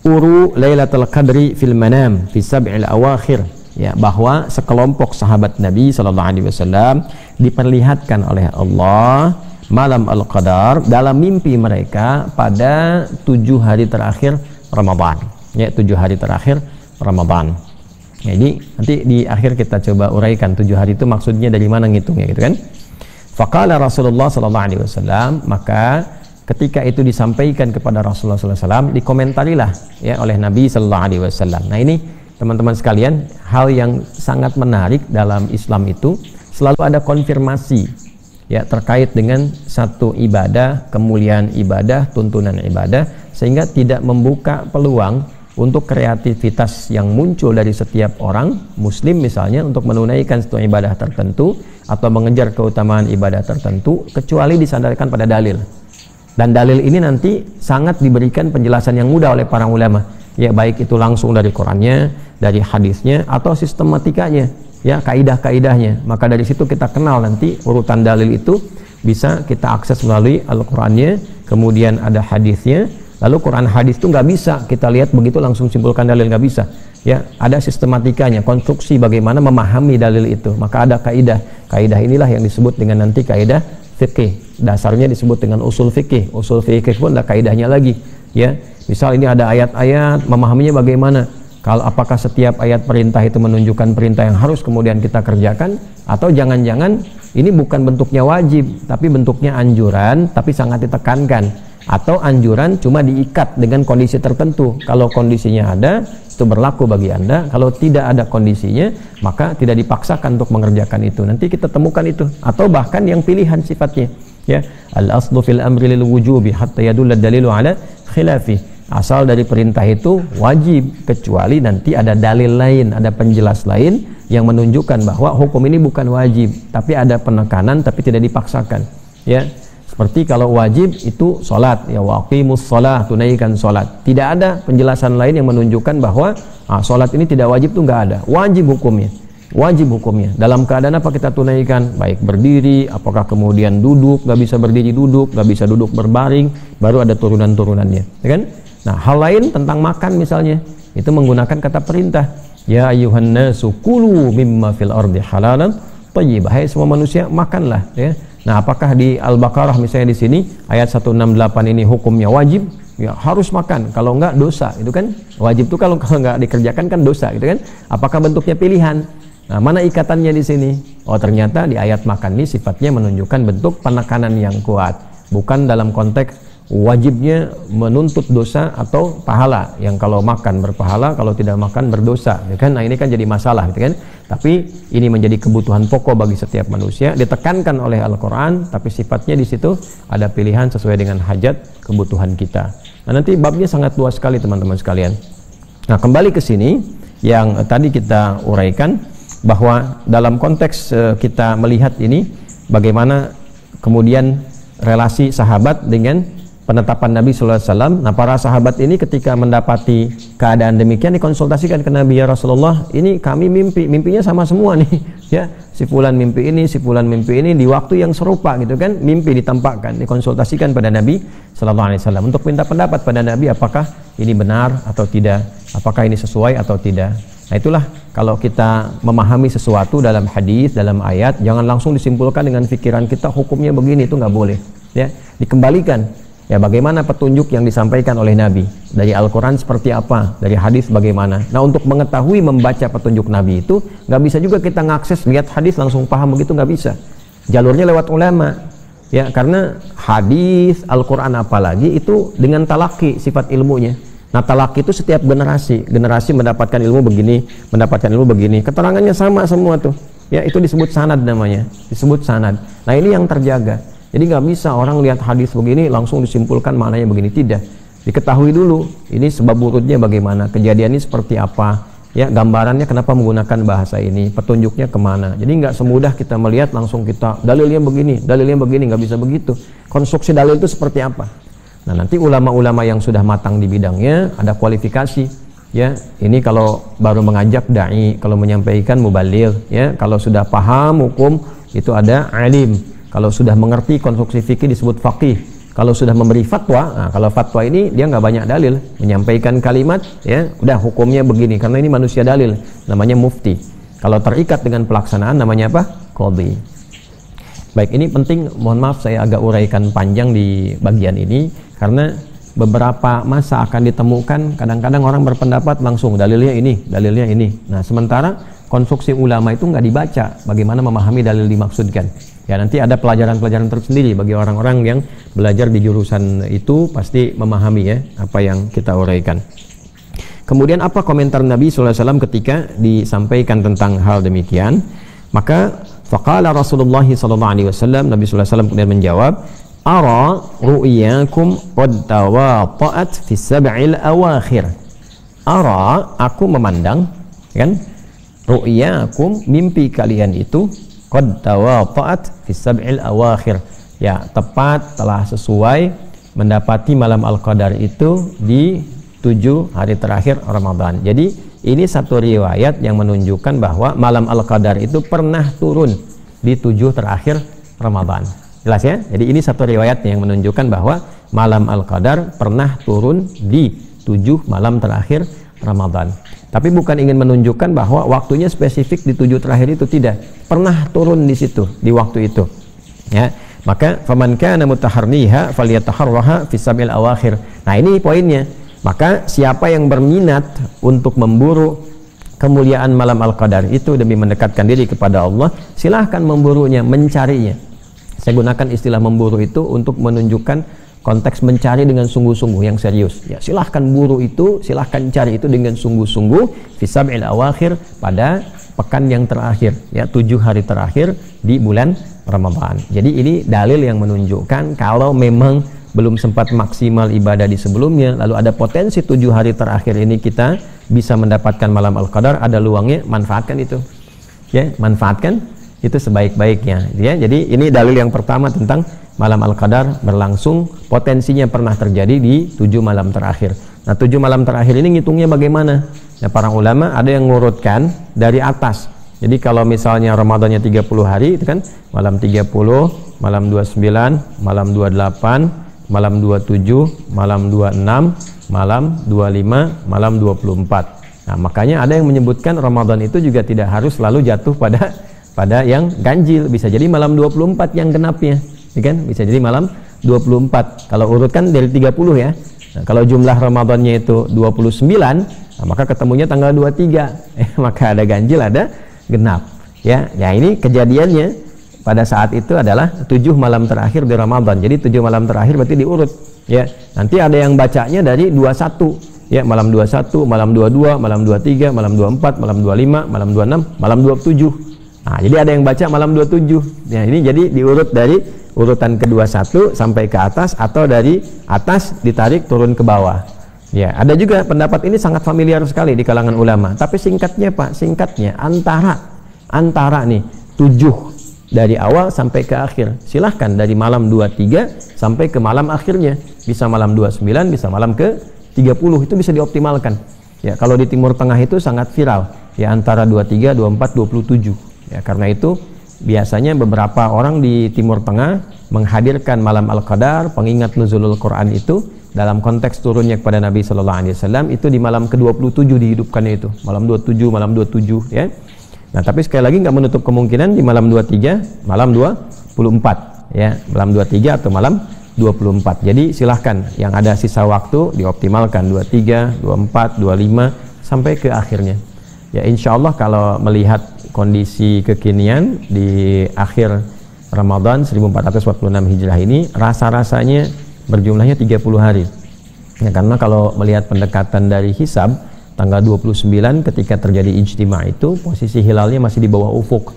Speaker 1: uru lailatul qadri fil manam fi sab'il awakhir, ya, bahwa sekelompok sahabat Nabi sallallahu alaihi wasallam diperlihatkan oleh Allah malam al-qadar dalam mimpi mereka pada 7 hari terakhir Ramadan, ya, 7 hari terakhir Ramadan. Jadi nanti di akhir kita coba uraikan 7 hari itu maksudnya dari mana ngitungnya gitu kan. Faqala Rasulullah sallallahu alaihi wasallam, maka ketika itu disampaikan kepada Rasulullah sallallahu alaihi wasallam, dikomentarilah ya oleh Nabi sallallahu alaihi wasallam. Nah, ini teman-teman sekalian, hal yang sangat menarik dalam Islam itu selalu ada konfirmasi ya terkait dengan satu ibadah, kemuliaan ibadah, tuntunan ibadah, sehingga tidak membuka peluang untuk kreativitas yang muncul dari setiap orang muslim misalnya untuk menunaikan satu ibadah tertentu atau mengejar keutamaan ibadah tertentu kecuali disandarkan pada dalil. Dan dalil ini nanti sangat diberikan penjelasan yang mudah oleh para ulama, ya, baik itu langsung dari Qurannya, dari hadisnya, atau sistematikanya, ya, kaidah-kaidahnya. Maka dari situ kita kenal nanti urutan dalil itu bisa kita akses melalui Al-Qurannya, kemudian ada hadisnya. Lalu Quran hadis itu nggak bisa kita lihat begitu langsung simpulkan dalil, nggak bisa, ya, ada sistematikanya, konstruksi bagaimana memahami dalil itu. Maka ada kaidah inilah yang disebut dengan nanti kaidah fikih, dasarnya disebut dengan usul fikih pun ada kaidahnya lagi, ya. Misal ini ada ayat-ayat, memahaminya bagaimana, kalau apakah setiap ayat perintah itu menunjukkan perintah yang harus kemudian kita kerjakan, atau jangan-jangan ini bukan bentuknya wajib tapi bentuknya anjuran tapi sangat ditekankan, atau anjuran cuma diikat dengan kondisi tertentu. Kalau kondisinya ada, itu berlaku bagi Anda. Kalau tidak ada kondisinya, maka tidak dipaksakan untuk mengerjakan itu. Nanti kita temukan itu. Atau bahkan yang pilihan sifatnya, ya, al-aslu fil amri lil wujubi hatta yadulla dalilu ala khilafi. Asal dari perintah itu wajib kecuali nanti ada dalil lain, ada penjelas lain yang menunjukkan bahwa hukum ini bukan wajib tapi ada penekanan tapi tidak dipaksakan, ya. Seperti kalau wajib itu sholat, ya, waqimus sholah, tunaikan sholat. Tidak ada penjelasan lain yang menunjukkan bahwa sholat ini tidak wajib, itu nggak ada. Wajib hukumnya. Dalam keadaan apa kita tunaikan? Baik berdiri, apakah kemudian duduk, nggak bisa berdiri duduk, nggak bisa duduk berbaring, baru ada turunan-turunannya, ya kan? Nah, hal lain tentang makan misalnya, itu menggunakan kata perintah. Ya ayyuhan nasu kulu mimma fil ardi halalan thayyibah. Hai semua manusia, makanlah, ya. Nah, apakah di Al-Baqarah misalnya di sini ayat 168 ini hukumnya wajib? Ya, harus makan. Kalau enggak dosa, itu kan wajib itu kalau enggak dikerjakan kan dosa, gitu kan? Apakah bentuknya pilihan? Nah, mana ikatannya di sini? Oh, ternyata di ayat makan ini sifatnya menunjukkan bentuk penekanan yang kuat, bukan dalam konteks wajibnya menuntut dosa atau pahala, yang kalau makan berpahala, kalau tidak makan berdosa, ya kan? Nah, ini kan jadi masalah, gitu kan? Tapi ini menjadi kebutuhan pokok bagi setiap manusia, ditekankan oleh Al-Quran, tapi sifatnya di situ ada pilihan sesuai dengan hajat kebutuhan kita. Nah, nanti babnya sangat luas sekali teman-teman sekalian. Nah, kembali ke sini yang tadi kita uraikan, bahwa dalam konteks kita melihat ini bagaimana kemudian relasi sahabat dengan penetapan Nabi sallallahu alaihi wasallam. Nah, para sahabat ini ketika mendapati keadaan demikian dikonsultasikan ke Nabi, ya Rasulullah, ini kami mimpinya sama semua nih, ya, si fulan mimpi ini, si fulan mimpi ini di waktu yang serupa, gitu kan, mimpi ditampakkan, dikonsultasikan pada Nabi sallallahu alaihi wasallam untuk minta pendapat pada Nabi apakah ini benar atau tidak, apakah ini sesuai atau tidak. Nah, itulah kalau kita memahami sesuatu dalam hadis, dalam ayat, jangan langsung disimpulkan dengan pikiran kita hukumnya begini, itu nggak boleh, ya. Dikembalikan, ya, bagaimana petunjuk yang disampaikan oleh Nabi dari Al-Quran seperti apa, dari hadis bagaimana. Nah, untuk mengetahui membaca petunjuk Nabi itu nggak bisa juga kita ngakses lihat hadis langsung paham begitu, nggak bisa. Jalurnya lewat ulama, ya, karena hadis, Al-Quran apalagi itu dengan talaki sifat ilmunya. Nah, talaki itu setiap generasi mendapatkan ilmu begini, keterangannya sama semua tuh, ya, itu disebut sanad namanya, disebut sanad. Nah, ini yang terjaga. Jadi nggak bisa orang lihat hadis begini langsung disimpulkan maknanya begini, tidak. Diketahui dulu ini sebab urutnya bagaimana, kejadiannya seperti apa, ya, gambarannya kenapa menggunakan bahasa ini, petunjuknya kemana. Jadi nggak semudah kita melihat langsung kita dalilnya begini, nggak bisa begitu. Konstruksi dalil itu seperti apa? Nah, nanti ulama-ulama yang sudah matang di bidangnya ada kualifikasi, ya. Ini kalau baru mengajak dai, kalau menyampaikan mubaligh, ya. Kalau sudah paham hukum itu ada alim. Kalau sudah mengerti konstruksi fikih disebut faqih. Kalau sudah memberi fatwa, nah, kalau fatwa ini dia nggak banyak dalil, menyampaikan kalimat, ya udah hukumnya begini, karena ini manusia dalil, namanya mufti. Kalau terikat dengan pelaksanaan namanya apa? Qadhi. Baik, ini penting, mohon maaf saya agak uraikan panjang di bagian ini, karena beberapa masa akan ditemukan, kadang-kadang orang berpendapat langsung dalilnya ini, dalilnya ini. Nah, sementara konstruksi ulama itu nggak dibaca, bagaimana memahami dalil dimaksudkan. Ya, nanti ada pelajaran-pelajaran tersendiri bagi orang-orang yang belajar di jurusan itu, pasti memahami ya apa yang kita uraikan. Kemudian apa komentar Nabi SAW ketika disampaikan tentang hal demikian? Maka faqala Rasulullah SAW, Nabi SAW kemudian menjawab, ara ru'yakum qad tawata'at fi sab'il awakhir. Ara, aku memandang, kan? Ru'yakum, mimpi kalian itu qad tawata'at fi sab'il awakhir, ya tepat telah sesuai mendapati malam Al-Qadar itu di 7 hari terakhir Ramadan. Jadi ini satu riwayat yang menunjukkan bahwa malam Al-Qadar itu pernah turun di 7 terakhir Ramadan. Jelas ya? Jadi ini satu riwayat yang menunjukkan bahwa malam Al-Qadar pernah turun di 7 malam terakhir Ramadan. Tapi bukan ingin menunjukkan bahwa waktunya spesifik di 7 terakhir itu, tidak. Pernah turun di situ, di waktu itu. Ya, maka faman kana mutaharriha falyataharraha fi sab'il awakhir. Nah, ini poinnya. Maka siapa yang berminat untuk memburu kemuliaan malam Al-Qadar itu demi mendekatkan diri kepada Allah, silahkan memburunya, mencarinya. Saya gunakan istilah memburu itu untuk menunjukkan konteks mencari dengan sungguh-sungguh yang serius. Ya, silahkan buru itu, silahkan cari itu dengan sungguh-sungguh fi sab'il awakhir, pada pekan yang terakhir, ya 7 hari terakhir di bulan Ramadan. Jadi ini dalil yang menunjukkan kalau memang belum sempat maksimal ibadah di sebelumnya, lalu ada potensi 7 hari terakhir ini kita bisa mendapatkan malam Al-Qadar, ada luangnya, manfaatkan itu. Ya, manfaatkan itu sebaik-baiknya. Ya, jadi ini dalil yang pertama tentang malam Al-Qadar berlangsung, potensinya pernah terjadi di 7 malam terakhir. Nah, 7 malam terakhir ini ngitungnya bagaimana? Nah, para ulama ada yang ngurutkan dari atas. Jadi kalau misalnya Ramadannya 30 hari, itu kan malam 30, malam 29, malam 28, malam 27, malam 26, malam 25, malam 24. Nah, makanya ada yang menyebutkan Ramadan itu juga tidak harus selalu jatuh pada yang ganjil, bisa jadi malam 24 yang genapnya. Kan? Bisa jadi malam 24 kalau urutkan dari 30 ya. Nah, kalau jumlah Ramadannya itu 29, nah, maka ketemunya tanggal 23. Maka ada ganjil, ada genap. Ya, ya ini kejadiannya pada saat itu adalah 7 malam terakhir di Ramadan. Jadi 7 malam terakhir berarti diurut. Ya, nanti ada yang bacanya dari 21. Ya, malam 21, malam 22, malam 23, malam 24, malam 25, malam 26, malam 27. Nah, jadi ada yang baca malam 27. Ya, ini jadi diurut dari urutan ke-21 sampai ke atas, atau dari atas ditarik turun ke bawah. Ya, ada juga pendapat ini sangat familiar sekali di kalangan ulama. Tapi singkatnya Pak, singkatnya antara nih 7 dari awal sampai ke akhir. Silahkan dari malam 23 sampai ke malam akhirnya. Bisa malam 29, bisa malam ke 30, itu bisa dioptimalkan. Ya, kalau di Timur Tengah itu sangat viral. Ya, antara 23, 24, 27. Ya, karena itu biasanya beberapa orang di Timur Tengah menghadirkan malam Al-Qadar, pengingat nuzulul Quran itu dalam konteks turunnya kepada Nabi Sallallahu Alaihi Wasallam itu di malam ke-27 dihidupkannya itu, malam 27, malam 27 ya. Nah, tapi sekali lagi nggak menutup kemungkinan di malam 23, malam 24 ya, malam 23 atau malam 24. Jadi silahkan yang ada sisa waktu dioptimalkan 23, 24, 25 sampai ke akhirnya. Ya, insya Allah kalau melihat kondisi kekinian di akhir Ramadan 1446 Hijrah ini, rasa-rasanya berjumlahnya 30 hari. Ya, karena kalau melihat pendekatan dari hisab, tanggal 29 ketika terjadi ijtima itu posisi hilalnya masih di bawah ufuk.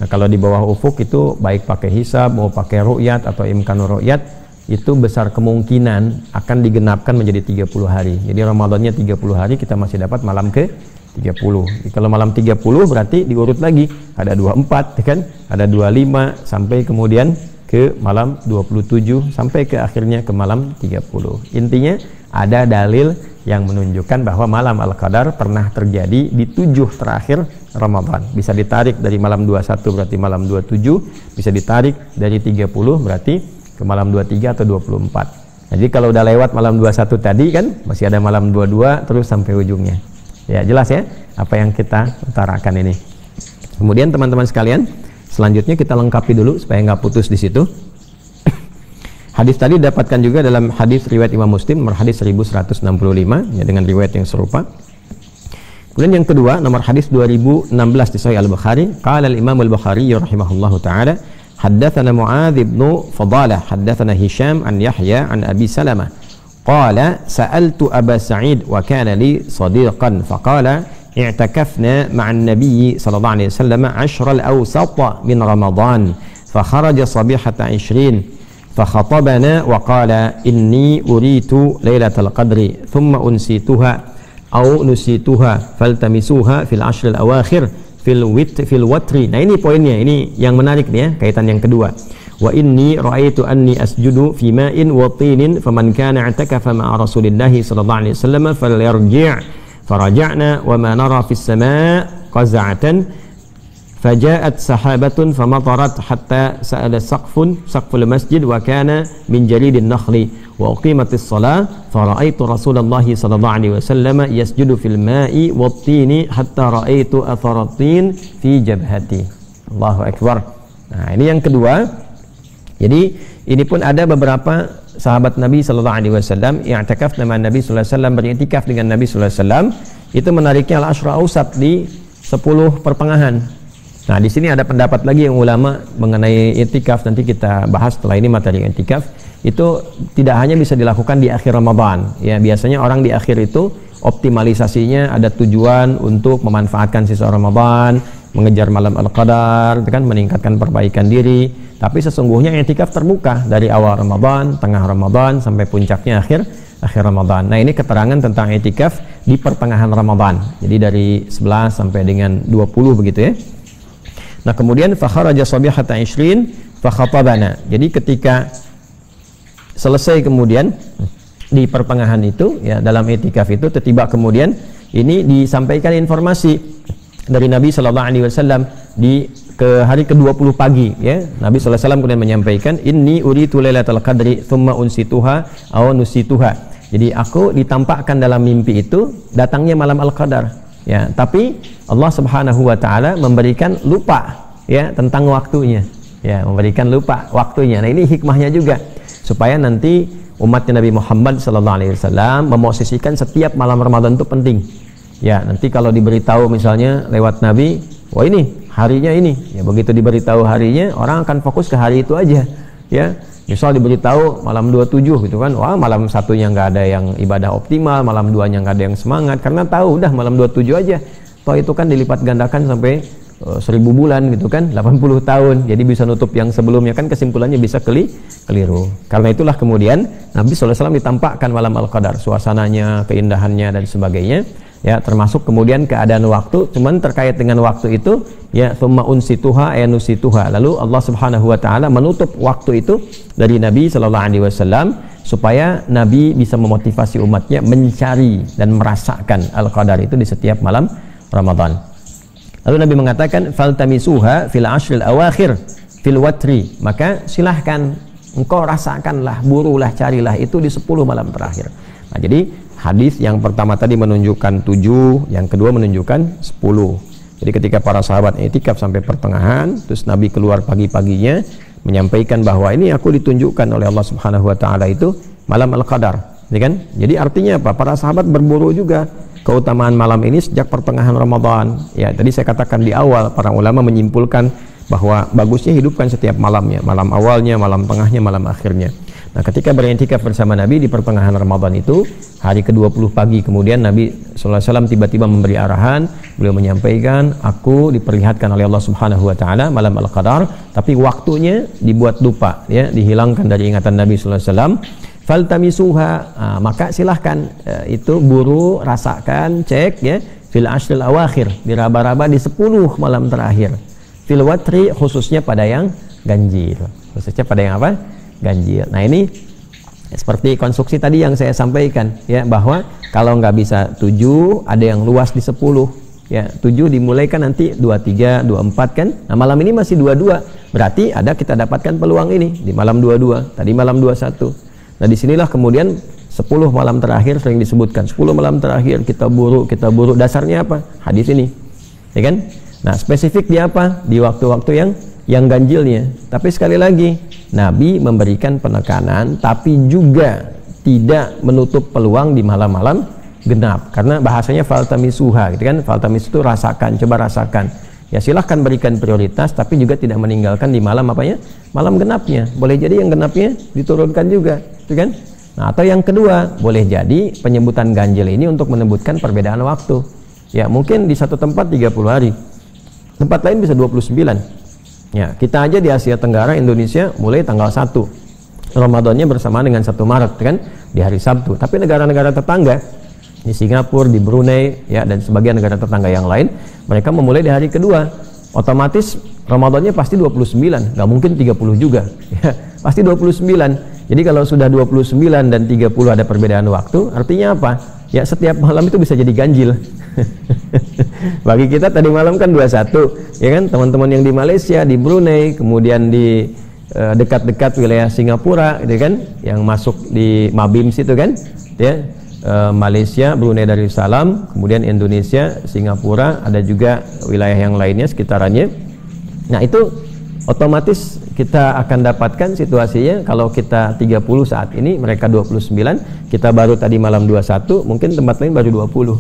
Speaker 1: Nah, kalau di bawah ufuk itu baik pakai hisab mau pakai ru'yat atau imkanur ru'yat, itu besar kemungkinan akan digenapkan menjadi 30 hari. Jadi Ramadannya 30 hari, kita masih dapat malam ke 30. Kalau malam 30 berarti diurut lagi, ada 24 kan, ada 25 sampai kemudian ke malam 27 sampai ke akhirnya ke malam 30. Intinya ada dalil yang menunjukkan bahwa malam Al-Qadar pernah terjadi di 7 terakhir Ramadan. Bisa ditarik dari malam 21 berarti malam 27, bisa ditarik dari 30 berarti ke malam 23 atau 24. Jadi kalau udah lewat malam 21 tadi kan masih ada malam 22 terus sampai ujungnya. Ya, jelas ya apa yang kita utarakan ini. Kemudian teman-teman sekalian, selanjutnya kita lengkapi dulu supaya nggak putus di situ. Hadis tadi dapatkan juga dalam hadis riwayat Imam Muslim nomor hadis 1165 ya, dengan riwayat yang serupa. Kemudian yang kedua nomor hadis 2016 di Sahih Al-Bukhari. Qala al-Imam Al-Bukhari rahimahullahu taala, haddatsana Muadz bin Fadalah, haddatsana Hisham an Yahya an Abi Salamah. Qala sa'altu Aba Sa'id wa kana li sadiqan faqala i'takafna ma'an nabiy sallallahu alaihi wasallam 'ashra al-awsat min Ramadan fa kharaja sabihata 20 فخطبنا وقال إني أريت ليلة القدر ثم أنسيتها أو نسيتها فالتمسوها في العشر الأواخر في الوتر. Nah ini poinnya, ini yang menarik nih ya, kaitan yang kedua. Wa inni ra'aitu anni asjudu fi ma'in wa tinin faman kana i'takafa ma'a Rasulillahi sallallahu alaihi wasallam falyarji'. Faraja'na wa ma nara fis sama' qaz'atan فجاءت سحابة فمطرت حتى سأل سقف المسجد وكان من جليد النخل وأقيمت الصلاة فرأيت رسول الله صلى الله عليه وسلم يسجد في الماء والطين حتى رأيت أثر الطين في جبهتي. Allahu Akbar. Nah ini yang kedua. Jadi ini pun ada beberapa sahabat Nabi Sallallahu Alaihi Wasallam yang i'tikaf dengan Nabi Sallallahu Alaihi Wasallam, beriktikaf dengan Nabi Sallallahu Alaihi Wasallam. Itu menariknya al-ashra awsat di 10 pertengahan. Nah, di sini ada pendapat lagi yang ulama mengenai i'tikaf, nanti kita bahas setelah ini materi i'tikaf. Itu tidak hanya bisa dilakukan di akhir Ramadan. Ya, biasanya orang di akhir itu optimalisasinya ada tujuan untuk memanfaatkan sisa Ramadan, mengejar malam Al-Qadar, kan meningkatkan perbaikan diri. Tapi sesungguhnya i'tikaf terbuka dari awal Ramadan, tengah Ramadan sampai puncaknya akhir Ramadan. Nah, ini keterangan tentang i'tikaf di pertengahan Ramadan. Jadi dari 11 sampai dengan 20 begitu ya. Nah kemudian fakharaja sabihata 20 fakhatabana. Jadi ketika selesai kemudian di pertengahan itu ya, dalam i'tikaf itu tiba kemudian ini disampaikan informasi dari Nabi sallallahu alaihi wasallam di hari ke-20 pagi ya. Nabi sallallahu alaihi wasallam kemudian menyampaikan inni uritu lailatul qadri thumma unsituha aw nusituha. Jadi aku ditampakkan dalam mimpi itu datangnya malam Al-Qadar. Ya, tapi Allah Subhanahu wa taala memberikan lupa ya tentang waktunya. Ya, memberikan lupa waktunya. Nah, ini hikmahnya juga supaya nanti umatnya Nabi Muhammad sallallahu alaihi wasallam memosisikan setiap malam Ramadan itu penting. Ya, nanti kalau diberitahu misalnya lewat Nabi, wah ini harinya ini. Ya, begitu diberitahu harinya, orang akan fokus ke hari itu aja. Ya. Misal diberitahu malam 27 gitu kan, wah malam satunya nggak ada yang ibadah optimal, malam 2-nya nggak ada yang semangat, karena tahu udah malam 27 aja, toh itu kan dilipat gandakan sampai 1000 bulan gitu kan, 80 tahun, jadi bisa nutup yang sebelumnya, kan kesimpulannya bisa keliru. Karena itulah kemudian Nabi SAW ditampakkan malam Al-Qadar, suasananya, keindahannya dan sebagainya. Ya, termasuk kemudian keadaan waktu, cuman terkait dengan waktu itu ya thumma unsituha nusituha. Lalu Allah Subhanahu wa taala menutup waktu itu dari Nabi sallallahu alaihi wasallam supaya Nabi bisa memotivasi umatnya mencari dan merasakan Al-Qadar itu di setiap malam Ramadan. Lalu Nabi mengatakan faltamisuha fil ashril awakhir fil watri. Maka silahkan engkau rasakanlah, burulah, carilah itu di 10 malam terakhir. Nah, jadi hadis yang pertama tadi menunjukkan 7, yang kedua menunjukkan 10. Jadi ketika para sahabat i'tikaf sampai pertengahan, terus Nabi keluar pagi-paginya menyampaikan bahwa ini aku ditunjukkan oleh Allah Subhanahu wa taala itu malam Al-Qadar, ya kan? Jadi artinya apa? Para sahabat berburu juga keutamaan malam ini sejak pertengahan Ramadan. Ya, tadi saya katakan di awal, para ulama menyimpulkan bahwa bagusnya hidupkan setiap malamnya, malam awalnya, malam tengahnya, malam akhirnya. Nah, ketika beriktikaf bersama Nabi di pertengahan Ramadan itu, hari ke-20 pagi kemudian Nabi SAW tiba-tiba memberi arahan, beliau menyampaikan, aku diperlihatkan oleh Allah Subhanahu wa taala malam Al-Qadar, tapi waktunya dibuat lupa, ya, dihilangkan dari ingatan Nabi SAW. Faltamisuha, maka silahkan itu buru, rasakan, cek ya, fil ashril awakhir, diraba-raba di 10 malam terakhir. Fil watri, khususnya pada yang ganjil. Khususnya pada yang apa? Ganjil. Nah, ini seperti konstruksi tadi yang saya sampaikan ya, bahwa kalau nggak bisa 7, ada yang luas di 10 Ya, 7 dimulai kan nanti 23, 24 kan. Nah, malam ini masih 22. Berarti ada kita dapatkan peluang ini di malam 22, tadi malam 21. Nah, disinilah kemudian 10 malam terakhir sering disebutkan. 10 malam terakhir kita buru. Dasarnya apa? Hadis ini. Ya kan? Nah, spesifik di apa? Di waktu-waktu yang ganjilnya. Tapi sekali lagi, Nabi memberikan penekanan tapi juga tidak menutup peluang di malam-malam genap, karena bahasanya faltamisuha gitu kan. Faltamis itu rasakan, coba rasakan. Ya silahkan berikan prioritas, tapi juga tidak meninggalkan di malam apanya? Malam genapnya. Boleh jadi yang genapnya diturunkan juga, gitu kan? Nah, atau yang kedua, boleh jadi penyebutan ganjil ini untuk menyebutkan perbedaan waktu. Ya, mungkin di satu tempat 30 hari. Tempat lain bisa 29. Ya, kita aja di Asia Tenggara, Indonesia mulai tanggal 1. Ramadannya bersamaan dengan 1 Maret kan, di hari Sabtu. Tapi negara-negara tetangga di Singapura, di Brunei, ya, dan sebagian negara tetangga yang lain, mereka memulai di hari kedua. Otomatis Ramadannya pasti 29, nggak mungkin 30 juga. Ya, pasti 29. Jadi kalau sudah 29 dan 30 ada perbedaan waktu, artinya apa? Ya setiap malam itu bisa jadi ganjil. Bagi kita tadi malam kan 21, ya kan? Teman-teman yang di Malaysia, di Brunei, kemudian di dekat-dekat wilayah Singapura, gitu kan? Yang masuk di Mabim situ kan? Ya. Malaysia, Brunei Darussalam, kemudian Indonesia, Singapura, ada juga wilayah yang lainnya sekitarannya. Nah, itu otomatis kita akan dapatkan situasinya kalau kita 30 saat ini, mereka 29, kita baru tadi malam 21, mungkin tempat lain baru 20.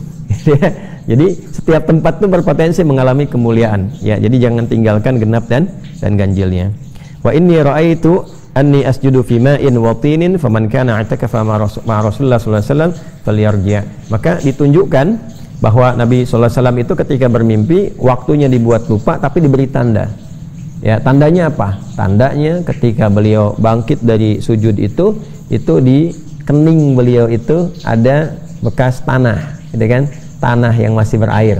Speaker 1: Jadi setiap tempat itu berpotensi mengalami kemuliaan. Ya, jadi jangan tinggalkan genap dan ganjilnya. Wa inni ra'aitu anni asjudu fi ma'in wa tinin faman kana i'takafa ma Rasulullah sallallahu alaihi wasallam falyarji'. Maka ditunjukkan bahwa Nabi sallallahu alaihi wasallam itu ketika bermimpi waktunya dibuat lupa tapi diberi tanda. Ya, tandanya apa? Tandanya ketika beliau bangkit dari sujud itu di kening beliau itu ada bekas tanah, gitu kan? Tanah yang masih berair,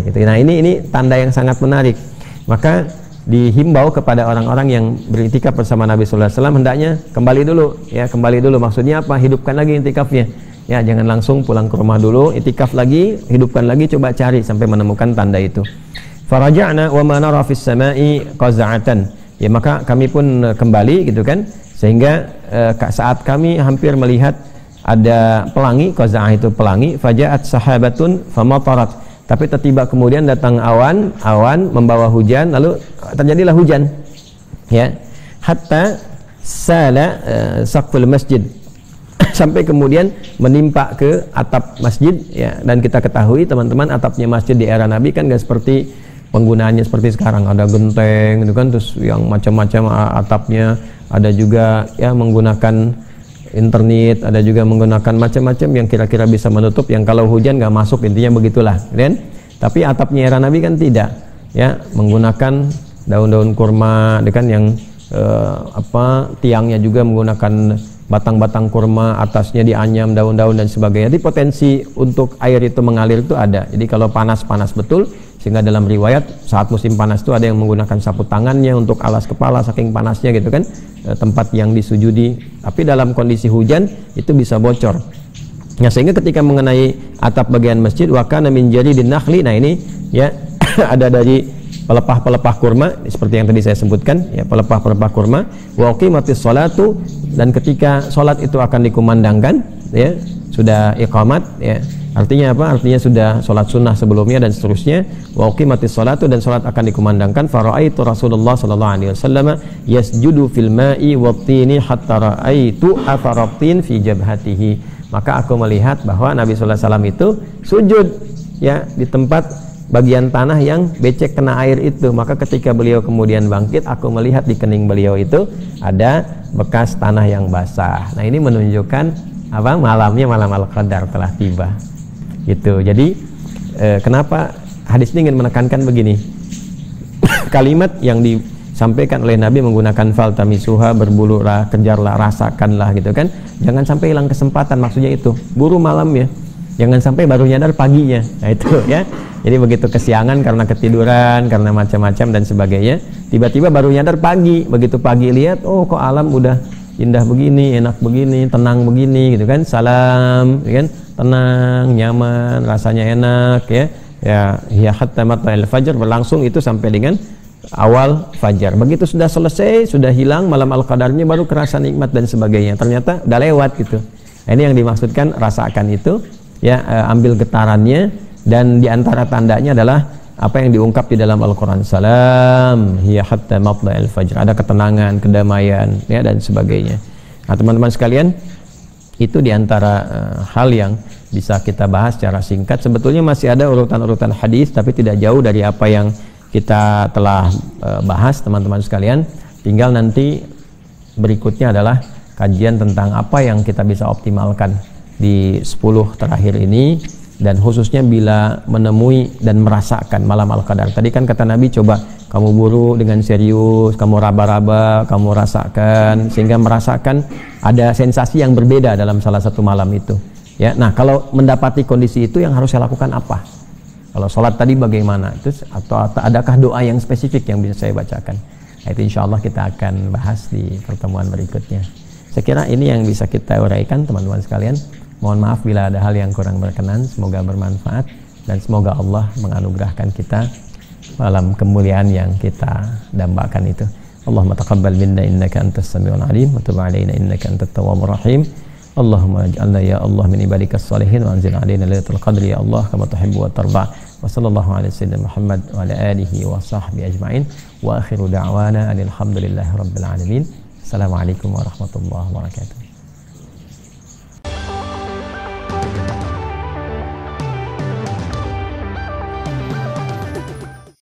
Speaker 1: gitu. Nah, ini tanda yang sangat menarik. Maka dihimbau kepada orang-orang yang beriktikaf bersama Nabi sallallahu alaihi wasallam hendaknya kembali dulu. Maksudnya apa? Hidupkan lagi iktikafnya. Ya, jangan langsung pulang ke rumah dulu, iktikaf lagi, hidupkan lagi, coba cari sampai menemukan tanda itu. Faraja'na wa ma nara fis sama'i qaza'atan. Ya, maka kami pun kembali gitu kan, sehingga saat kami hampir melihat ada pelangi, qaza'ah itu pelangi, faja'at sahabatun famatarat. Tapi tiba kemudian datang awan membawa hujan, lalu terjadilah hujan. Ya. Hatta sala saqful masjid. Sampai kemudian menimpa ke atap masjid, ya. Dan kita ketahui teman-teman, atapnya masjid di era Nabi kan gak seperti penggunaannya seperti sekarang, ada genteng gitu kan, terus yang macam-macam atapnya, ada juga ya menggunakan internet, ada juga menggunakan macam-macam yang kira-kira bisa menutup, yang kalau hujan nggak masuk, intinya begitulah, kan? Tapi atapnya era Nabi kan tidak, ya, menggunakan daun-daun kurma, kan, yang tiangnya juga menggunakan batang-batang kurma, atasnya dianyam daun-daun dan sebagainya. Jadi potensi untuk air itu mengalir itu ada. Jadi kalau panas betul, sehingga dalam riwayat saat musim panas itu ada yang menggunakan sapu tangannya untuk alas kepala saking panasnya gitu kan, tempat yang disujudi. Tapi dalam kondisi hujan itu bisa bocor. Nah, sehingga ketika mengenai atap bagian masjid, wa kana min jaridin nakhli, nah ini ya ada dari pelepah-pelepah kurma seperti yang tadi saya sebutkan, ya, pelepah-pelepah kurma. Wa uqimatis sholatu, dan ketika sholat itu akan dikumandangkan, ya, sudah iqamat, ya. Artinya apa? Artinya sudah sholat sunnah sebelumnya dan seterusnya. Wa uqimatis sholatu, dan sholat akan dikumandangkan. Fara'aitu Rasulullah sallallahu alaihi wasallam yasjudu fil ma'i wattini hatta ra'aitu atharatin fi jabhatihi. Maka aku melihat bahwa Nabi sallallahu alaihi wasallam itu sujud, ya, di tempat bagian tanah yang becek kena air itu. Maka ketika beliau kemudian bangkit, aku melihat di kening beliau itu ada bekas tanah yang basah. Nah, ini menunjukkan apa? Malamnya malam Al-Qadar telah tiba. Gitu. Jadi kenapa hadis ini ingin menekankan begini? Kalimat yang disampaikan oleh Nabi menggunakan faltamisuha, berbululah, kejarlah, rasakanlah, gitu kan. Jangan sampai hilang kesempatan, maksudnya itu. Buru malamnya. Jangan sampai baru nyadar paginya. Nah, itu ya. Jadi begitu kesiangan karena ketiduran, karena macam-macam dan sebagainya, tiba-tiba baru nyadar pagi. Begitu pagi lihat, oh kok alam udah indah begini, enak begini, tenang begini gitu kan. Salam, ya kan? Tenang, nyaman, rasanya enak ya. Ya hatta matla'il fajr, berlangsung itu sampai dengan awal fajar. Begitu sudah selesai, sudah hilang malam al-qadarnya, baru kerasa nikmat dan sebagainya. Ternyata udah lewat gitu. Nah, ini yang dimaksudkan, rasakan itu ya, ambil getarannya. Dan diantara tandanya adalah apa yang diungkap di dalam Al-Quran, salam hiya hatta matla'il fajr, ada ketenangan, kedamaian ya, dan sebagainya. Nah teman-teman sekalian, itu diantara hal yang bisa kita bahas secara singkat. Sebetulnya masih ada urutan-urutan hadis, tapi tidak jauh dari apa yang kita telah bahas teman-teman sekalian. Tinggal nanti berikutnya adalah kajian tentang apa yang kita bisa optimalkan di 10 terakhir ini, dan khususnya bila menemui dan merasakan malam al-qadar. Tadi kan kata Nabi, coba kamu buru dengan serius, kamu raba-raba, kamu rasakan, sehingga merasakan ada sensasi yang berbeda dalam salah satu malam itu ya. Nah kalau mendapati kondisi itu, yang harus saya lakukan apa? Kalau sholat tadi bagaimana? Terus atau adakah doa yang spesifik yang bisa saya bacakan? Nah, itu insya Allah kita akan bahas di pertemuan berikutnya. Saya kira ini yang bisa kita uraikan teman-teman sekalian. Mohon maaf bila ada hal yang kurang berkenan. Semoga bermanfaat, dan semoga Allah menganugerahkan kita malam kemuliaan yang kita dambakan itu. Allahumma taqabbal minna innaka antas samiul alim, wa tub alaina innaka antat tawwabur rahim. Allahumma ij'alna ya Allah min ibadikas salihin, wa anzil alaina lailatul qadri ya Allah kama tuhibbu wa tarda. Wa sallallahu ala sayyidina Muhammad wa ala alihi wa sahbihi ajma'in. Wa akhiru da'wana alhamdulillahi rabbil alamin. Assalamualaikum warahmatullahi wabarakatuh.